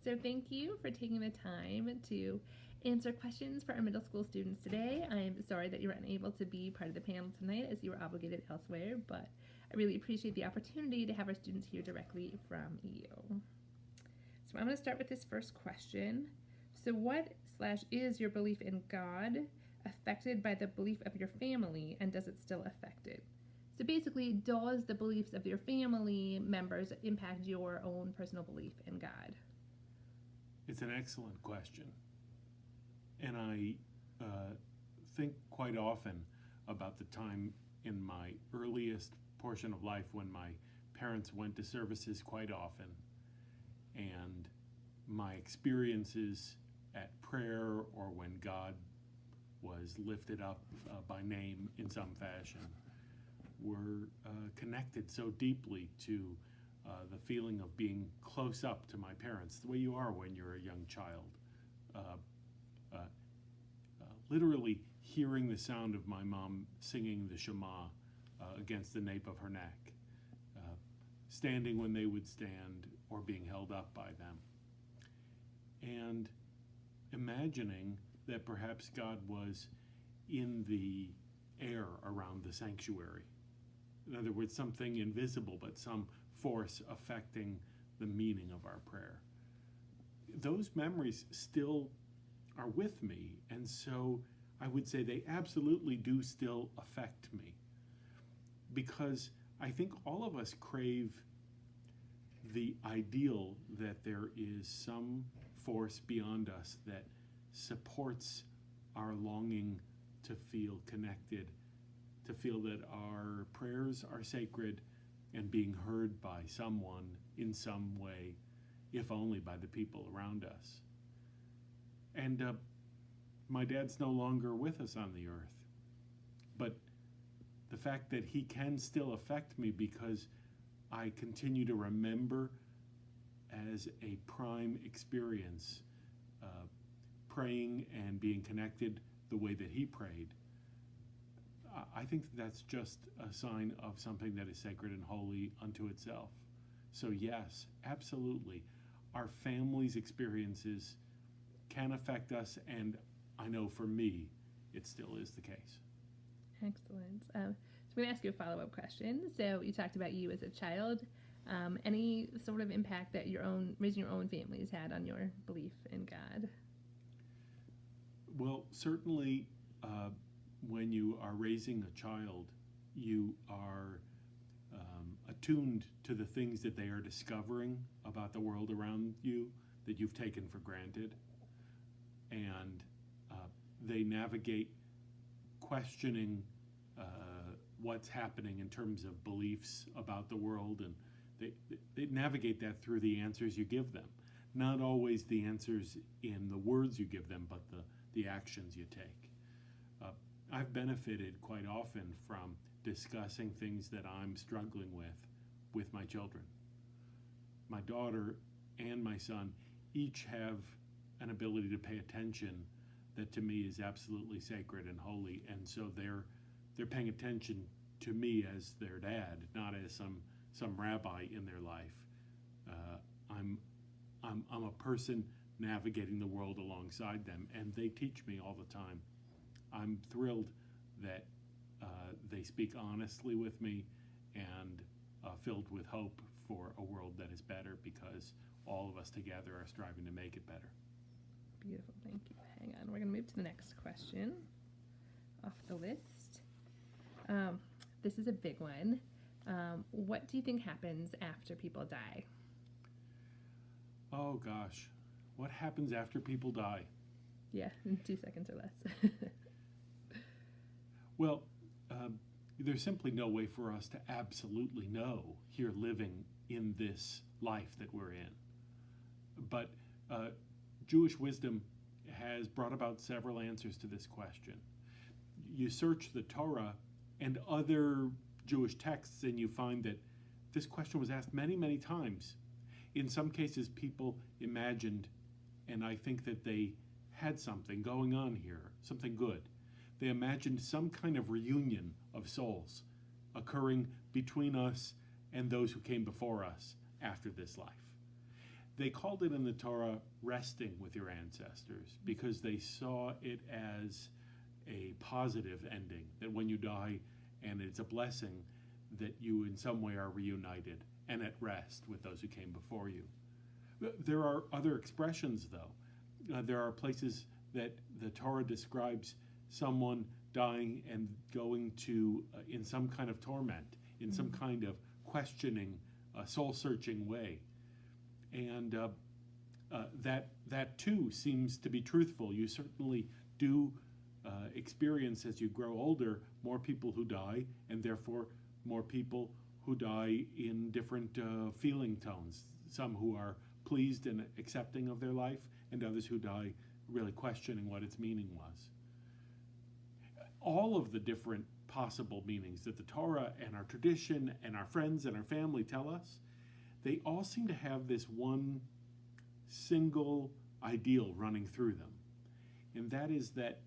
So thank you for taking the time to answer questions for our middle school students today. I'm sorry that you were unable to be part of the panel tonight as you were obligated elsewhere, but I really appreciate the opportunity to have our students hear directly from you. So I'm going to start with this first question. So what/is your belief in God affected by the belief of your family, and does it still affect it? So basically, does the beliefs of your family members impact your own personal belief in God? It's an excellent question. And I think quite often about the time in my earliest portion of life when my parents went to services quite often, and my experiences at prayer or when God was lifted up by name in some fashion were connected so deeply to the feeling of being close up to my parents, the way you are when you're a young child. Literally hearing the sound of my mom singing the Shema against the nape of her neck, standing when they would stand, or being held up by them, and imagining that perhaps God was in the air around the sanctuary. In other words, something invisible, but some force affecting the meaning of our prayer. Those memories still are with me, and so I would say they absolutely do still affect me, because I think all of us crave the ideal that there is some force beyond us that supports our longing to feel connected, to feel that our prayers are sacred and being heard by someone in some way, if only by the people around us. And my dad's no longer with us on the earth, but the fact that he can still affect me because I continue to remember as a prime experience praying and being connected the way that he prayed. I think that's just a sign of something that is sacred and holy unto itself. So yes, absolutely, our family's experiences can affect us, and I know for me, it still is the case. Excellent. So I'm going to ask you a follow-up question. So you talked about you as a child. Any sort of impact that raising your own family has had on your belief in God? Well, certainly when you are raising a child, you are attuned to the things that they are discovering about the world around you that you've taken for granted. And they navigate questioning what's happening in terms of beliefs about the world, and they navigate that through the answers you give them. Not always the answers in the words you give them, but the actions you take. I've benefited quite often from discussing things that I'm struggling with my children. My daughter and my son each have an ability to pay attention that to me is absolutely sacred and holy, and so they're paying attention to me as their dad, not as some rabbi in their life. I'm a person navigating the world alongside them, and they teach me all the time. I'm thrilled that they speak honestly with me and filled with hope for a world that is better, because all of us together are striving to make it better. Beautiful, thank you. Hang on, we're going to move to the next question off the list. This is a big one. What do you think happens after people die? Oh gosh, what happens after people die? Yeah, in 2 seconds or less. Well, there's simply no way for us to absolutely know here living in this life that we're in. But Jewish wisdom has brought about several answers to this question. You search the Torah and other Jewish texts, and you find that this question was asked many, many times. In some cases, people imagined, and I think that they had something going on here, something good. They imagined some kind of reunion of souls occurring between us and those who came before us after this life. They called it in the Torah resting with your ancestors because they saw it as a positive ending, that when you die, and it's a blessing, that you in some way are reunited and at rest with those who came before you. There are other expressions, though. There are places that the Torah describes someone dying and going to, in some kind of torment, in some kind of questioning, soul-searching way. And that too seems to be truthful. You certainly do experience, as you grow older, more people who die, and therefore more people who die in different feeling tones. Some who are pleased and accepting of their life, and others who die really questioning what its meaning was. All of the different possible meanings that the Torah and our tradition and our friends and our family tell us, they all seem to have this one single ideal running through them. And that is that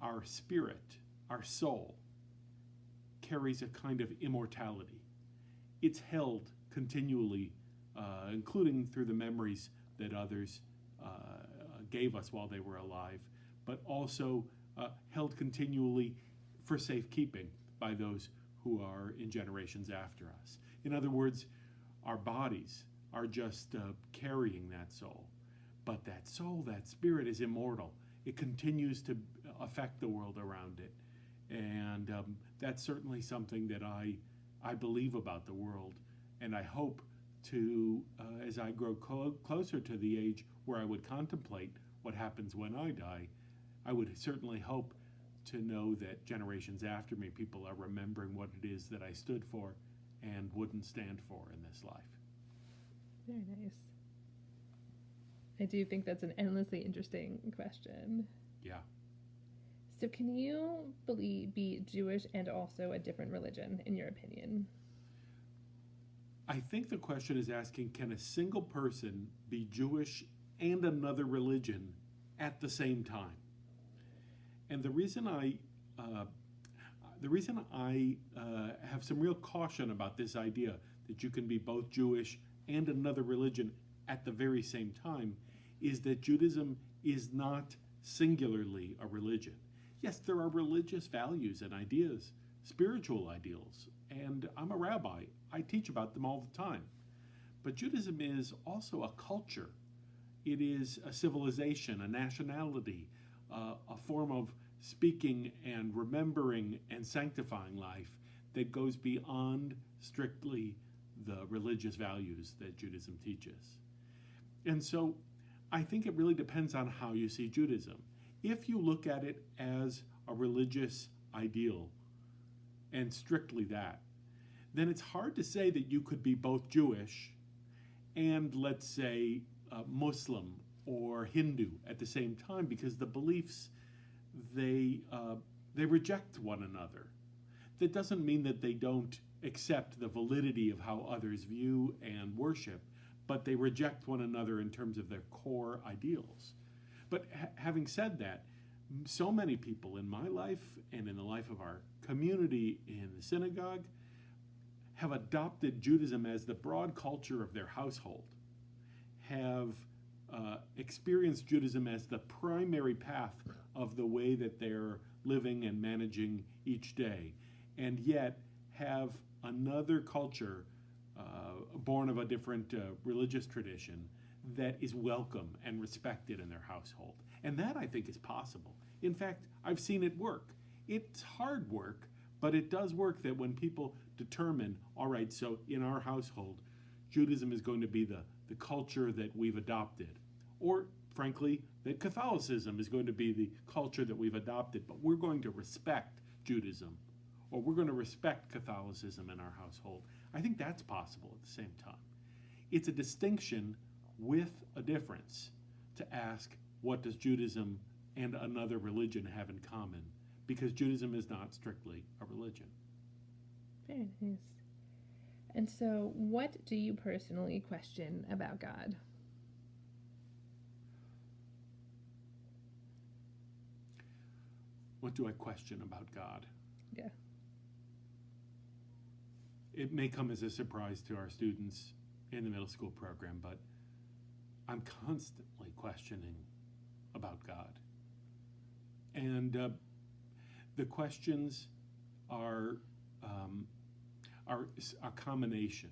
our spirit, our soul, carries a kind of immortality. It's held continually, including through the memories that others gave us while they were alive, but also held continually for safekeeping by those who are in generations after us. In other words, our bodies are just carrying that soul. But that soul, that spirit is immortal. It continues to affect the world around it. And that's certainly something that I believe about the world. And I hope to, as I grow closer to the age where I would contemplate what happens when I die, I would certainly hope to know that generations after me, people are remembering what it is that I stood for and wouldn't stand for in this life. Very nice. I do think that's an endlessly interesting question. Yeah. So can you be Jewish and also a different religion, in your opinion? I think the question is asking, can a single person be Jewish and another religion at the same time? And the reason I have some real caution about this idea that you can be both Jewish and another religion at the very same time is that Judaism is not singularly a religion. Yes, there are religious values and ideas, spiritual ideals, and I'm a rabbi. I teach about them all the time. But Judaism is also a culture. It is a civilization, a nationality, a form of speaking and remembering and sanctifying life that goes beyond strictly the religious values that Judaism teaches. And so I think it really depends on how you see Judaism. If you look at it as a religious ideal, and strictly that, then it's hard to say that you could be both Jewish and, let's say, Muslim or Hindu at the same time, because the beliefs, they reject one another. That doesn't mean that they don't accept the validity of how others view and worship, but they reject one another in terms of their core ideals. But having said that, so many people in my life and in the life of our community in the synagogue have adopted Judaism as the broad culture of their household, have experienced Judaism as the primary path of the way that they're living and managing each day, and yet have another culture born of a different religious tradition that is welcome and respected in their household. And that, I think, is possible. In fact, I've seen it work. It's hard work, but it does work that when people determine, all right, so in our household, Judaism is going to be the culture that we've adopted. Or, frankly, that Catholicism is going to be the culture that we've adopted, but we're going to respect Judaism, or we're going to respect Catholicism in our household. I think that's possible at the same time. It's a distinction with a difference to ask, what does Judaism and another religion have in common? Because Judaism is not strictly a religion. Very nice. And so, what do you personally question about God? What do I question about God? Yeah. It may come as a surprise to our students in the middle school program, but I'm constantly questioning about God. And the questions are a combination.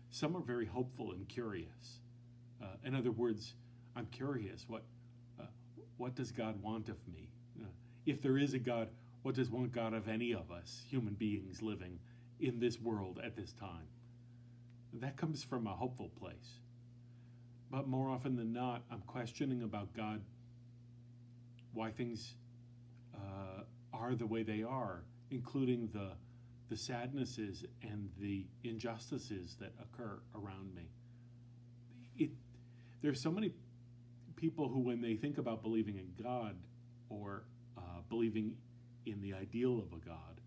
Some are very hopeful and curious. In other words, I'm curious, what does God want of me? If there is a God, what does one God of any of us, human beings living in this world at this time? That comes from a hopeful place. But more often than not, I'm questioning about God, why things are the way they are, including the sadnesses and the injustices that occur around me. There's so many people who, when they think about believing in God or believing in the ideal of a God,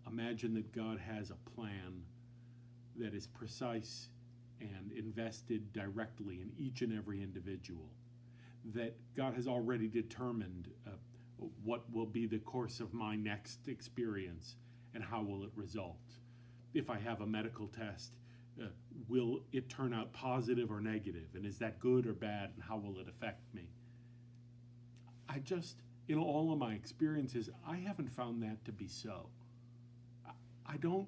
imagine that God has a plan that is precise and invested directly in each and every individual, that God has already determined what will be the course of my next experience and how will it result. If I have a medical test, will it turn out positive or negative? And is that good or bad? And how will it affect me? In all of my experiences, I haven't found that to be so. I don't,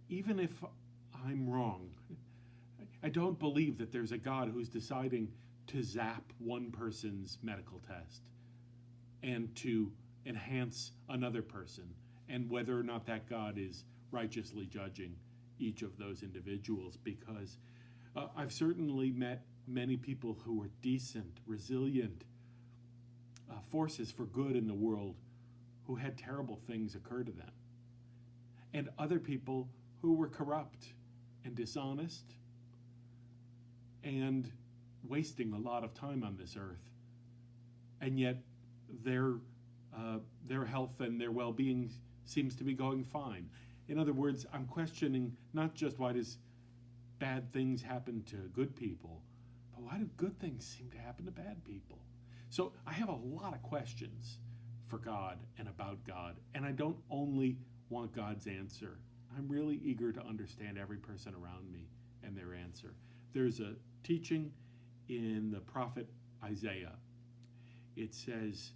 even if I'm wrong, I don't believe that there's a God who's deciding to zap one person's medical test and to enhance another person, and whether or not that God is righteously judging each of those individuals, because I've certainly met many people who are decent, resilient forces for good in the world who had terrible things occur to them, and other people who were corrupt and dishonest and wasting a lot of time on this earth, and yet their health and their well-being seems to be going fine. In other words, I'm questioning not just why does bad things happen to good people, but why do good things seem to happen to bad people? So I have a lot of questions for God and about God, and I don't only want God's answer. I'm really eager to understand every person around me and their answer. There's a teaching in the prophet Isaiah. It says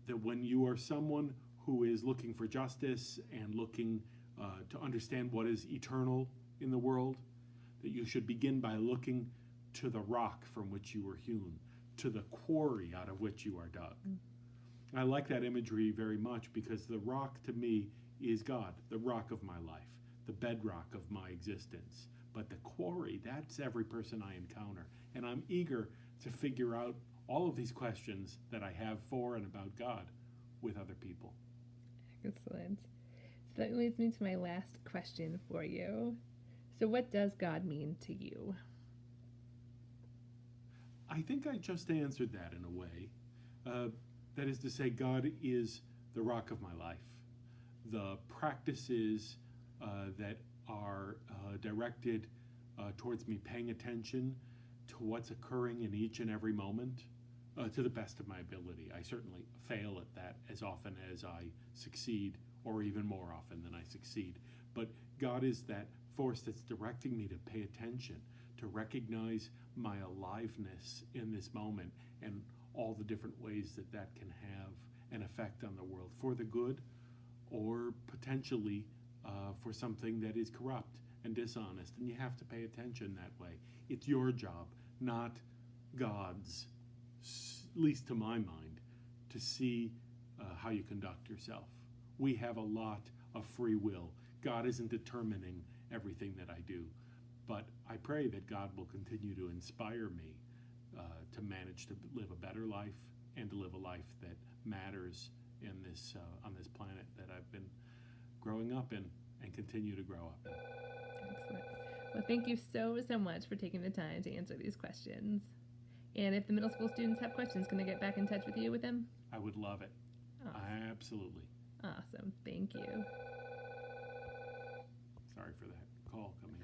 that when you are someone who is looking for justice and looking to understand what is eternal in the world, that you should begin by looking to the rock from which you were hewn, to the quarry out of which you are dug. I like that imagery very much, because the rock to me is God, the rock of my life, the bedrock of my existence. But the quarry, that's every person I encounter. And I'm eager to figure out all of these questions that I have for and about God with other people. Excellent. So that leads me to my last question for you. So what does God mean to you? I think I just answered that in a way. That is to say, God is the rock of my life. The practices that are directed towards me paying attention to what's occurring in each and every moment, to the best of my ability. I certainly fail at that as often as I succeed, or even more often than I succeed. But God is that force that's directing me to pay attention, to recognize my aliveness in this moment, and all the different ways that that can have an effect on the world, for the good or potentially for something that is corrupt and dishonest. And you have to pay attention that way. It's your job, not God's, at least to my mind, to see how you conduct yourself. We have a lot of free will. God isn't determining everything that I do. But I pray that God will continue to inspire me to manage to live a better life and to live a life that matters in this on this planet that I've been growing up in and continue to grow up in. Excellent. Well, thank you so much for taking the time to answer these questions. And if the middle school students have questions, can they get back in touch with you with them? I would love it. Awesome. Absolutely. Awesome. Thank you. Sorry for that call coming.